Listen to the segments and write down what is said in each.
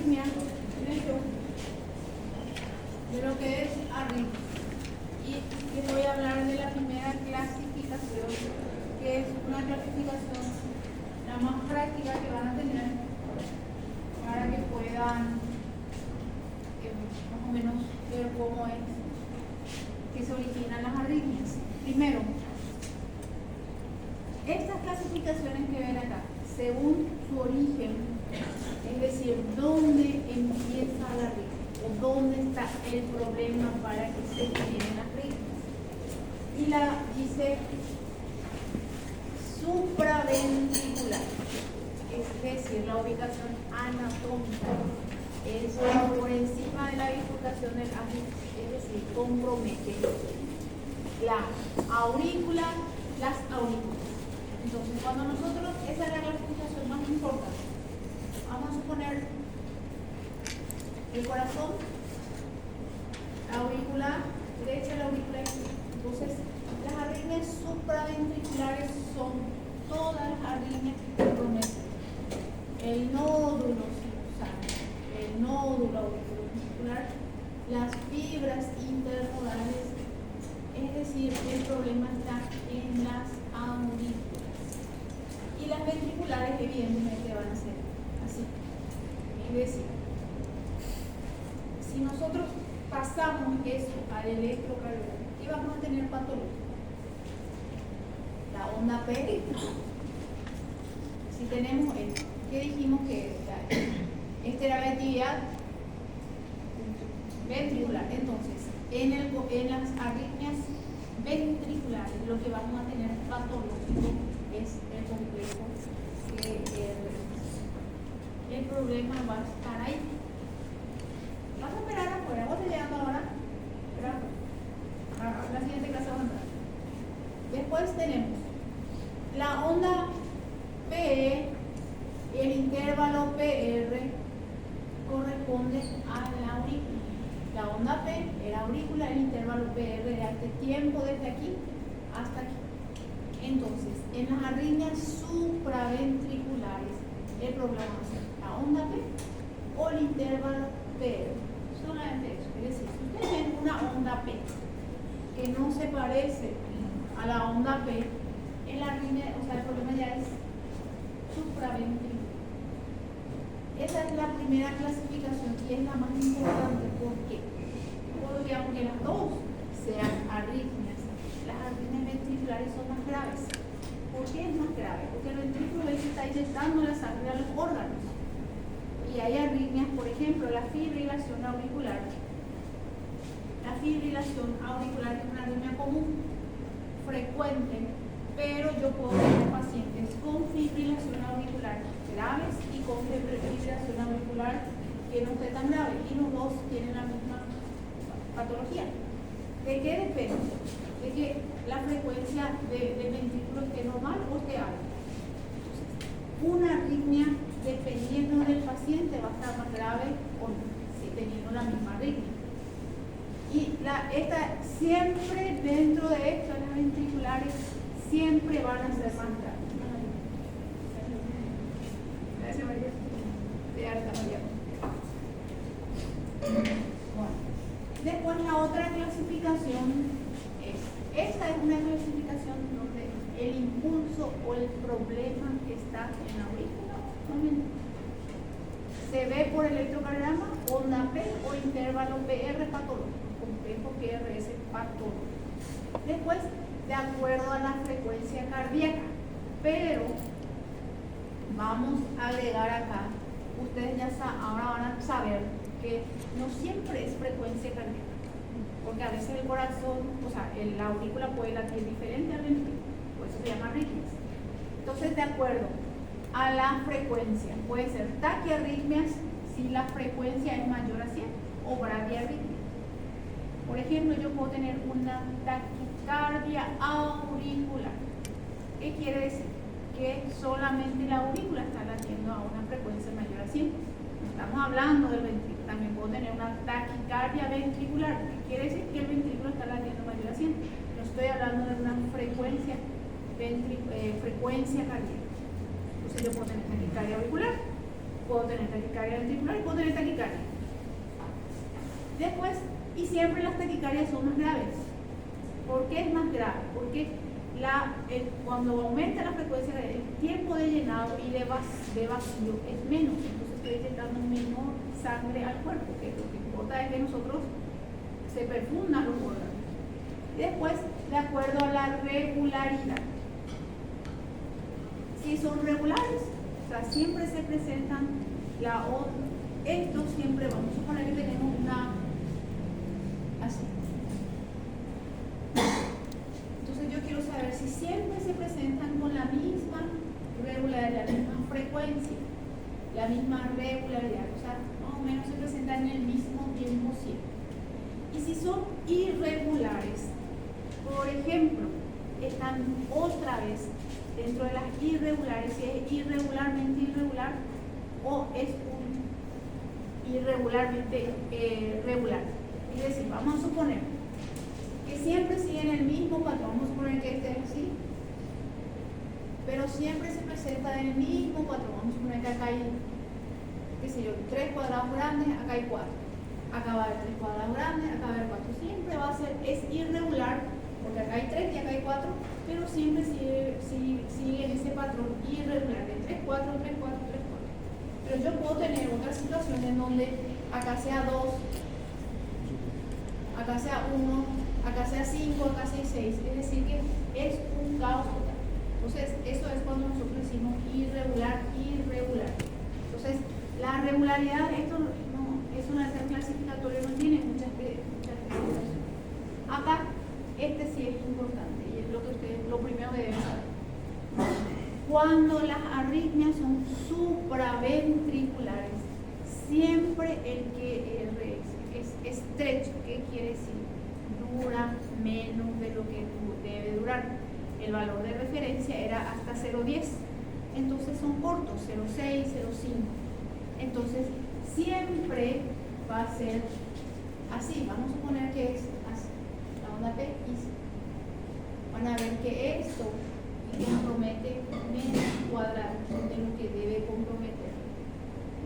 arritmia de lo que es arritmia. Y les voy a hablar de la primera clasificación, que es una clasificación la más práctica que van a tener para que puedan más o menos ver cómo es que se originan las arritmias. Primero, estas clasificaciones que ven acá, según su origen, es decir, dónde empieza la arritmia o dónde está el problema para que se generen las arritmias. Y la dice supraventricular, es decir, la ubicación anatómica es por encima de la bifurcación del ápice, es decir, compromete la aurícula, las aurículas. Entonces, cuando nosotros, esa es la clasificación más importante, vamos a suponer el corazón, la aurícula derecha, la aurícula izquierda. Entonces, las arritmias supraventriculares son todas las arritmias que comprometen el nódulo sinusal, el nódulo auriculoventricular, las fibras internodales, es decir, el problema está en las aurículas. Y las ventriculares, evidentemente, van a ser así. Es decir, si nosotros pasamos eso al electrocardiograma y vamos a tener patología, la onda P, si tenemos esto, ¿qué dijimos que esta era la actividad ventricular? Entonces, en las arritmias ventriculares, lo que vamos a tener patológico es el complejo GR. El problema va a estar ahí. Vas a esperar afuera, vos te llegando ahora, espera a la siguiente clase vamos a entrar. Después tenemos la onda P, el intervalo PR corresponde a la aurícula. La onda P era aurícula, el intervalo PR era este tiempo desde aquí hasta aquí. Entonces, en las arritmias supraventriculares, el problema va a ser la onda P o el intervalo PR. Solamente eso. Es decir, si ustedes ven una onda P que no se parece a la onda P, en la arritmia, o sea, el problema ya es supraventricular. Esa es la primera clasificación y es la más importante. ¿Por qué? Porque aunque las dos sean arritmias, las arritmias ventriculares son más graves. ¿Por qué es más grave? Porque el ventrículo se está inyectando la sangre a los órganos. Y hay arritmias, por ejemplo, la fibrilación auricular. La fibrilación auricular es una arritmia común, frecuente, pero yo puedo tener pacientes con fibrilación auricular graves y con fibrilación auricular que no esté tan grave, y los dos tienen la misma patología. ¿De qué depende? De que la frecuencia del ventrículo esté normal o esté alta. Una arritmia, dependiendo del paciente, va a estar más grave o no, si teniendo la misma arritmia. Y esta siempre dentro de esto, las ventriculares siempre van a ser más graves. Gracias, María. De harta, María. Bueno. Después la otra clasificación es, esta es una clasificación donde el impulso o el problema está en la aurícula. Se ve por electrocardiograma, onda P o intervalo PR patológico, complejo GRS patológico. Después, de acuerdo a la frecuencia cardíaca, pero vamos a agregar acá, ustedes ya ahora van a saber que no siempre es frecuencia cardíaca, porque a veces el corazón, o sea, la aurícula puede latir diferente al ventrículo, por eso se llama arritmias. Entonces, de acuerdo a la frecuencia, puede ser taquiarritmias si la frecuencia es mayor a 100 o bradiarritmia. Por ejemplo, yo puedo tener una taquicardia auricular. ¿Qué quiere decir? Que solamente la aurícula está latiendo a una frecuencia mayor a 100. No estamos hablando del ventrículo. También puedo tener una taquicardia ventricular. ¿Qué quiere decir? Que el ventrículo está latiendo mayor a 100. No estoy hablando de una frecuencia cardíaca. Entonces yo puedo tener taquicardia auricular. puedo tener taquicardia ventricular y puedo tener taquicardia. Después, y siempre las taquicardias son más graves. ¿Por qué es más grave? Porque cuando aumenta la frecuencia, el tiempo de llenado y de vacío es menos. Entonces estoy inyectando menor sangre al cuerpo, que lo que importa es que nosotros se perfundan los órganos. Y después, de acuerdo a la regularidad. Si son regulares, o sea, siempre se presentan esto siempre, vamos a suponer que tenemos una así. Entonces yo quiero saber si siempre se presentan con la misma regularidad, la misma frecuencia, la misma regularidad, o sea, más o menos se presentan en el mismo tiempo siempre. Y si son irregulares, por ejemplo, están otra vez dentro de las irregulares, si es irregularmente irregular o es irregularmente regular. Es decir, vamos a suponer que siempre siguen el mismo patrón, vamos a suponer que este es así, pero siempre se presenta en el mismo patrón. Vamos a suponer que acá hay, qué sé yo, 3 cuadrados grandes, acá hay 4. Acá va a haber 3 cuadrados grandes, acá va a haber 4. Siempre va a ser, es irregular, porque acá hay 3 y acá hay 4, pero siempre sigue en ese patrón irregular de 3, 4, 3, 4, 3, 4. Pero yo puedo tener otra situación en donde acá sea 2, acá sea 1, acá sea 5, acá sea 6. Es decir, que es un caos total. Entonces, eso es cuando nosotros decimos irregular, irregular. Entonces, la regularidad, esto no es una clasificatoria, no tiene muchas clasificaciones. Acá, este sí es importante y es lo que ustedes, lo primero que deben saber. Cuando las arritmias son supraventriculares, siempre el QRS es estrecho. ¿Qué quiere decir? Dura menos de lo que debe durar. El valor de referencia era hasta 0,10, entonces son cortos, 0,6, 0,5. Entonces siempre va a ser así. Vamos a suponer que es así, la onda P y van a ver que esto compromete menos cuadrados de lo que debe comprometer.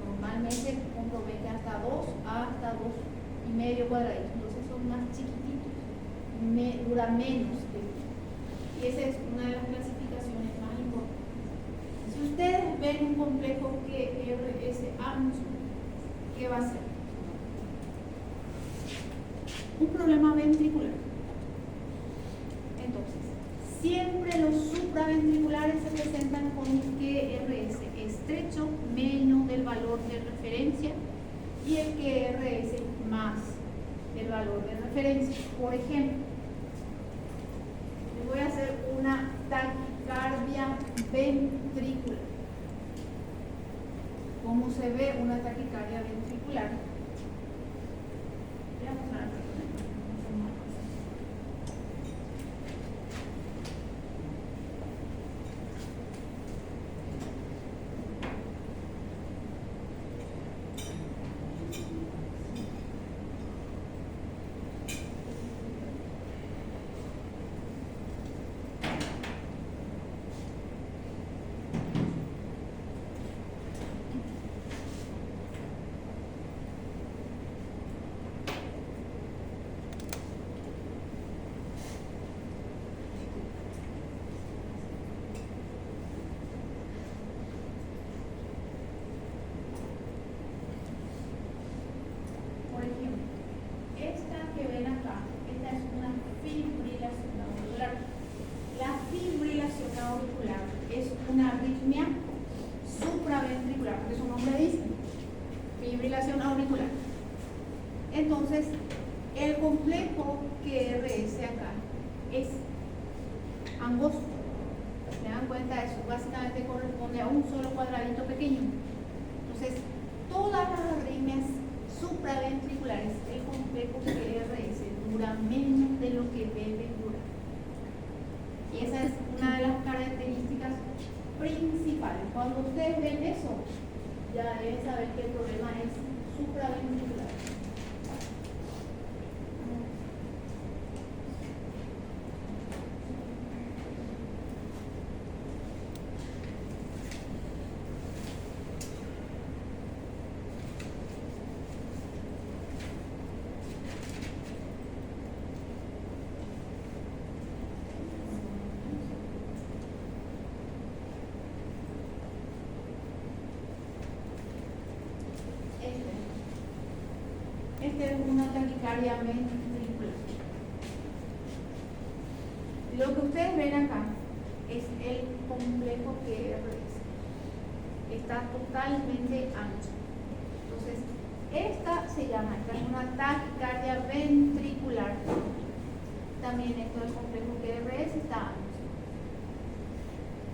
Normalmente compromete hasta 2 y medio cuadraditos, entonces son más chiquititos, dura menos que esto. Y esa es una de las clasificaciones más importantes. Si ustedes ven un complejo QRS ancho, ¿qué va a ser? Un problema ventricular. Entonces, siempre los supraventriculares se presentan con un QRS estrecho menos del valor de referencia y el QRS más del valor de referencia. Por ejemplo, voy a hacer una taquicardia ventricular. ¿Cómo se ve una taquicardia ventricular? Voy a mostrar Entonces, el complejo QRS acá es angosto. ¿Se dan cuenta de eso? Básicamente corresponde a un solo cuadradito pequeño. Entonces, todas las arritmias supraventriculares, el complejo QRS dura menos de lo que debe durar. Y esa es una de las características principales. Cuando ustedes ven eso, ya deben saber que el problema es supraventricular. esta es una taquicardia ventricular. Lo que ustedes ven acá es el complejo QRS. Está totalmente ancho. Entonces, esta es una taquicardia ventricular. También esto del complejo QRS está ancho.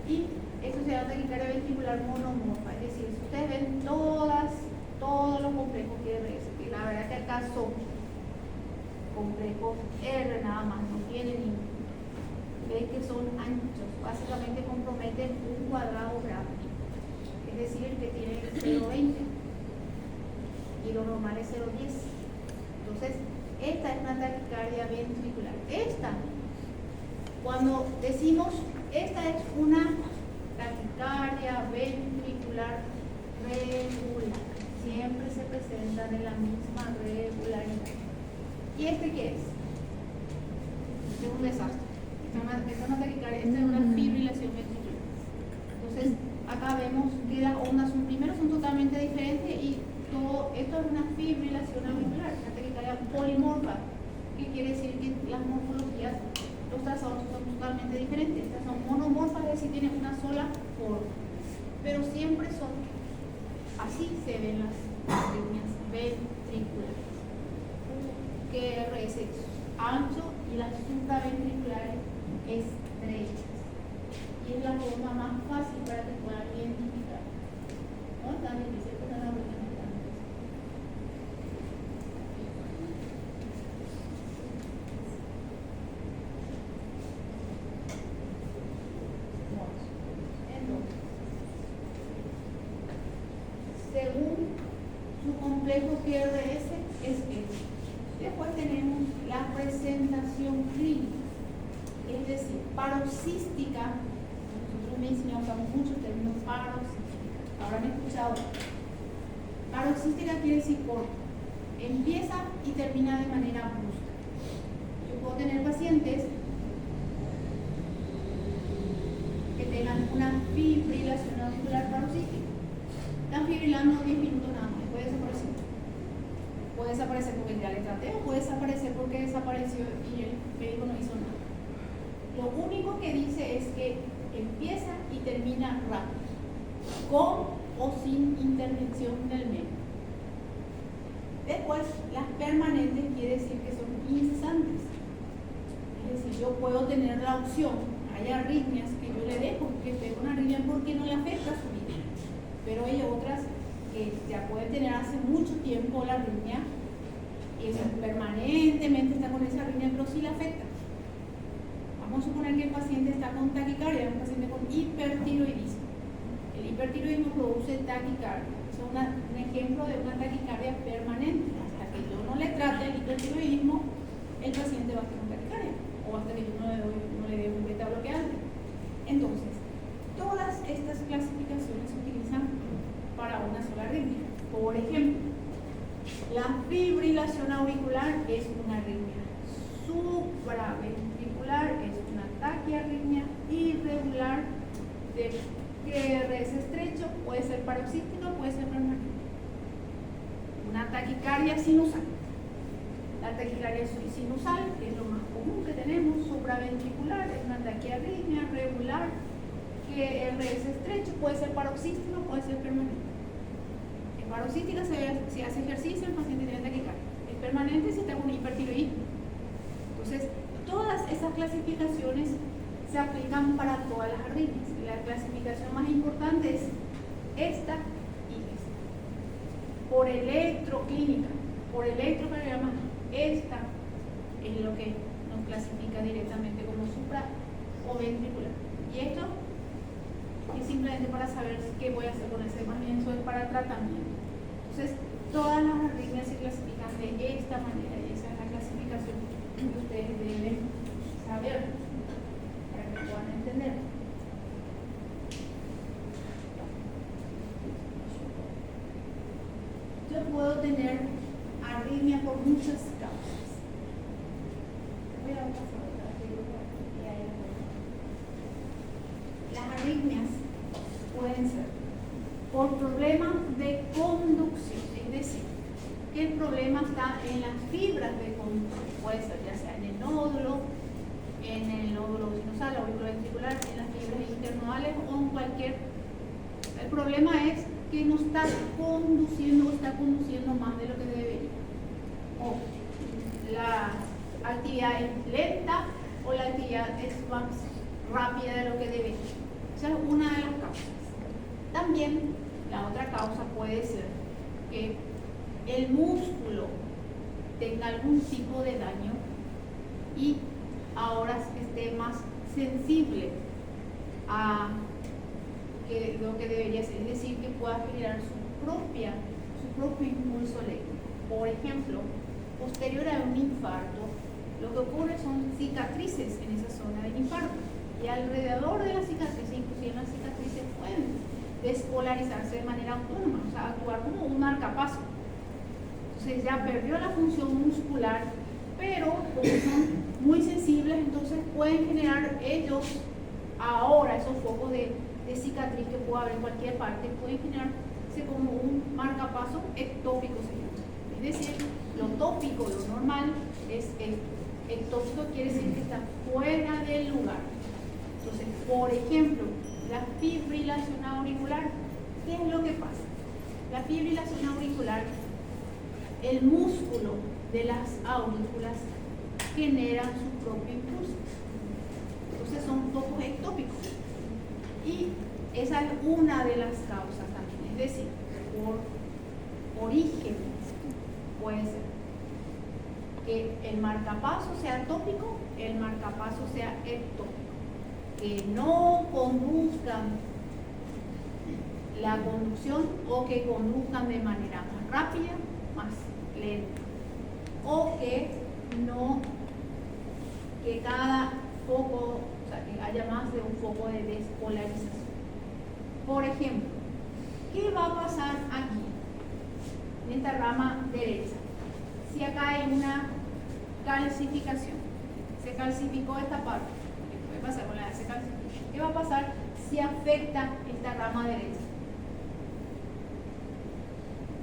Y esto se llama taquicardia ventricular monomorfa, es decir, si ustedes ven todos los complejos QRS, que la verdad que acá son complejos R nada más, no tienen ninguno. Ven que son anchos, básicamente comprometen un cuadrado grave, es decir, que tiene 0,20 y lo normal es 0,10. Entonces, esta es una taquicardia ventricular. Cuando decimos esta es una taquicardia ventricular regular, siempre se presentan en la misma regularidad. ¿Y este qué es? Este es un desastre. Esta es una taquicardia, esta es una fibrilación ventricular. Entonces, acá vemos que las ondas son totalmente diferentes y todo esto es una fibrilación auricular, una taquicardia polimorfa, que quiere decir que las morfologías, los trazados son totalmente diferentes. Estas son monomorfas, es decir, tienen una sola forma, pero siempre son así. Se ven las líneas ventriculares, QRS ancho y las supraventriculares estrechas, y es la forma más fácil para que puedan identificar. No es tan difícil, pero no es tan difícil. Entonces, según su complejo QRS es este. Después tenemos la presentación clínica, es decir, paroxística. Nosotros me usamos mucho el término paroxística. Ahora me he escuchado. Paroxística quiere decir corto. Empieza y termina de manera brusca. Yo puedo tener pacientes que tengan una fibrilación auricular paroxística. Están fibrilando 10 minutos nada más, después desaparecer. Puede desaparecer porque ya le traté, o puede desaparecer porque desapareció y el médico no hizo nada. Lo único que dice es que empieza y termina rápido, con o sin intervención del médico. Después, las permanentes quiere decir que son incesantes. Es decir, yo puedo tener la opción, hay arritmias que yo le dejo que esté con arritmia porque no le afecta su vida, pero hay otras que ya pueden tener hace mucho tiempo la arritmia y permanentemente está con esa arritmia, pero sí le afecta. Vamos a suponer que el paciente está con taquicardia, un paciente con hipertiroidismo. El hipertiroidismo produce taquicardia. Es un ejemplo de una taquicardia permanente. Hasta que yo no le trate el hipertiroidismo, el paciente va a tener taquicardia, o hasta que yo no le dé un beta bloqueante. Entonces, todas estas clasificaciones se utilizan para una sola arritmia. Por ejemplo, la fibrilación auricular es una arritmia supraventricular, es una taquiarritmia irregular de QRS estrecho, puede ser paroxística, puede ser permanente. Una taquicardia sinusal. La taquicardia sinusal, que es lo más común que tenemos, supraventricular, es una taquiarritmia regular, QRS estrecho, puede ser paroxística, puede ser permanente. En paroxística se hace ejercicio, el paciente tiene taquicardia. Es permanente si está con hipertiroidismo. Entonces, todas esas clasificaciones se aplican para todas las arritmias. La clasificación más importante es esta y esta. Por electroclínica, por electrocardiograma, esta es lo que nos clasifica directamente como supra o ventricular. Y esto es simplemente para saber qué voy a hacer con ese, más bien eso es para tratamiento. Entonces, todas las arritmias se clasifican de esta manera y esa es la clasificación que ustedes deben saber para que puedan entender. Yo puedo tener arritmia por muchas causas. Voy a pasar otra vez. Las arritmias pueden ser por problemas de conducción, es decir, que el problema está en las fibras de conducción, puede ser ya sea en el nódulo sinusal, auriculoventricular, en las fibras internodales o en cualquier. El problema es que no está conduciendo más de lo que debería. O la actividad es lenta o la actividad es más rápida de lo que debería. Esa es una de las causas. También la otra causa puede ser que el músculo tenga algún tipo de daño y ahora esté más sensible a lo que debería ser, es decir, que pueda generar su propio impulso eléctrico. Por ejemplo, posterior a un infarto, lo que ocurre son cicatrices en esa zona del infarto y alrededor de las cicatrices, inclusive las cicatrices pueden despolarizarse de manera autónoma, o sea, actuar como un marcapaso. Entonces ya perdió la función muscular, pero como son muy sensibles, entonces pueden generar ellos ahora esos focos de cicatriz que puede haber en cualquier parte, pueden generarse como un marcapaso ectópico, se llama. Es decir, lo tópico, lo normal, es ectópico quiere decir que está fuera del lugar. Entonces, por ejemplo, la fibrilación auricular, ¿qué es lo que pasa? La fibrilación auricular, el músculo de las aurículas genera su propio impulso. Entonces son focos ectópicos. Y esa es una de las causas también. Es decir, por origen puede ser que el marcapaso sea tópico, el marcapaso sea ectópico. Que no conduzcan la conducción o que conduzcan de manera más rápida, más lenta. O que cada foco, o sea, que haya más de un foco de despolarización. Por ejemplo, ¿qué va a pasar aquí, en esta rama derecha? Si acá hay una calcificación, se calcificó esta parte, ¿qué puede pasar con la calcificación? ¿Qué va a pasar si afecta esta rama derecha?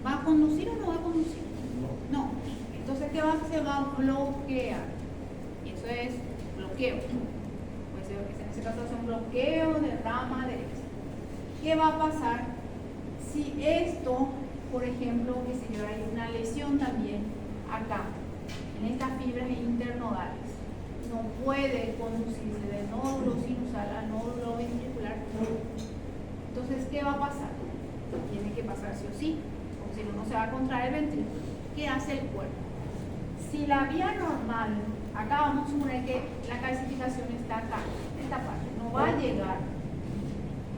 ¿Va a conducir o no va a conducir? No. Entonces, ¿qué va a hacer? Se va a bloquear. Y eso es bloqueo. Puede ser que en ese caso sea un bloqueo de rama derecha. ¿Qué va a pasar si esto, por ejemplo, que se lleva ahí una lesión también acá, en estas fibras internodales, no puede conducirse del nódulo sinusal al nódulo ventricular? Entonces, ¿qué va a pasar? Tiene que pasar sí o sí, porque si no, no se va a contraer el ventrículo. ¿Qué hace el cuerpo? Si la vía normal, acá vamos a suponer que la calcificación está acá, en esta parte, no va a llegar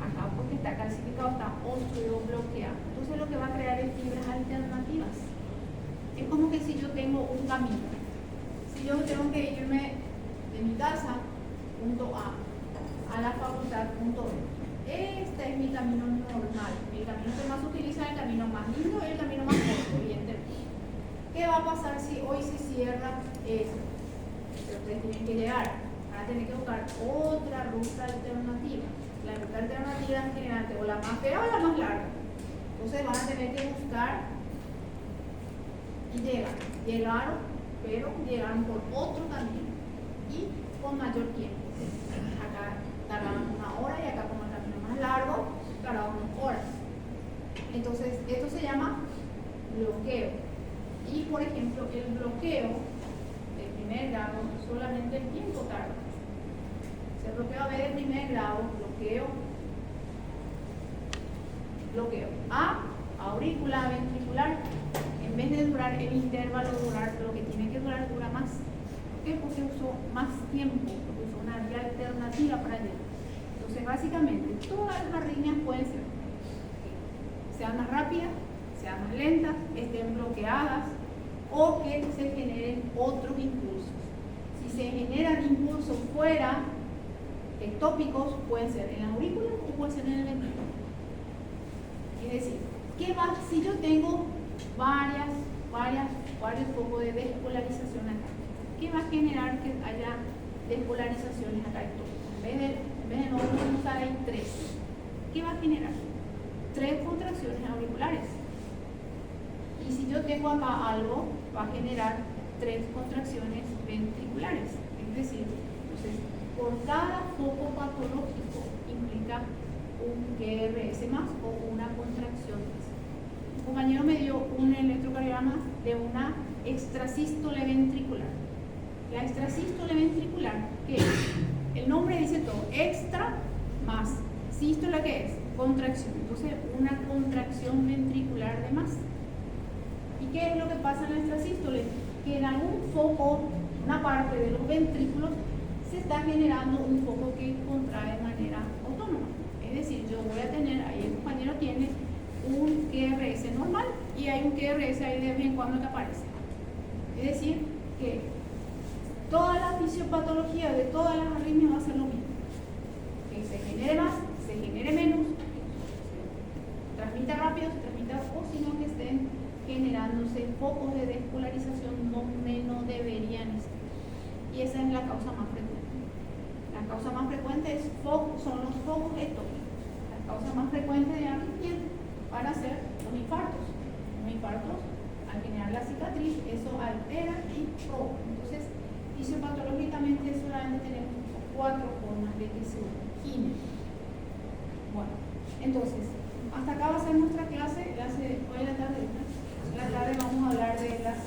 acá porque está calcificado, está obstruido, bloqueado. Entonces lo que va a crear es fibras alternativas. Es como que si yo tengo un camino, si yo tengo que irme de mi casa, punto A la facultad, punto B. Este es mi camino normal. El camino que más se utiliza es el camino más lindo y el camino más corto, evidentemente. ¿Qué va a pasar si hoy se cierra esto? Pero ustedes tienen que llegar, van a tener que buscar otra ruta alternativa. La ruta alternativa es generalmente o la más fea o la más larga. Entonces van a tener que buscar y llegaron, pero llegaron por otro camino y con mayor tiempo. Acá tardaron 1 hora y acá como el camino más largo tardaron 2 horas. Entonces esto se llama bloqueo. Y por ejemplo el bloqueo de primer grado solamente el tiempo tarda. Si el bloqueo B de primer grado, bloqueo A, aurícula ventricular, en vez de durar el intervalo, durar lo que tiene que durar, dura más. ¿Por qué? Porque usó más tiempo, porque usó una vía alternativa para llegar. Entonces básicamente todas las arritmias pueden ser que sean más rápidas, sean más lentas, estén bloqueadas o que se generen otros impulsos. Si se generan impulsos fuera ectópicos, pueden ser en la aurícula o pueden ser en el ventrículo. Es decir, ¿qué va si yo tengo varios focos de despolarización acá? ¿Qué va a generar que haya despolarizaciones acá ectópicas? En vez de nódulos sinusal hay 3. ¿Qué va a generar? 3 contracciones auriculares. Y si yo tengo acá algo, va a generar 3 contracciones ventriculares. Es decir, entonces, por cada foco patológico implica un QRS más o una contracción más. Un compañero me dio un electrocardiograma de una extrasístole ventricular. La extrasístole ventricular, ¿qué es? El nombre dice todo, extra más. Sístole, ¿qué es? Contracción. Entonces, una contracción ventricular de más. ¿Y qué es lo que pasa en la extrasístole? Que en algún foco, una parte de los ventrículos, se está generando un foco que contrae de manera autónoma. Es decir, yo voy a tener, ahí el compañero tiene un QRS normal y hay un QRS ahí de vez en cuando que aparece. Es decir, que toda la fisiopatología de todas las arritmias va a ser lo mismo. Que se genere más, se genere menos, se transmita rápido, se transmita o sino que estén generándose focos de despolarización donde no deberían estar. Y esa es la causa más frecuente. La causa más frecuente son los focos ectópicos. La causa más frecuente de arritmia van a ser los infartos. Los infartos, al generar la cicatriz, eso altera y provoca. Entonces, fisiopatológicamente solamente tenemos 4 formas de que se origine. Bueno, entonces, hasta acá va a ser nuestra clase. Hoy en la tarde vamos a hablar de las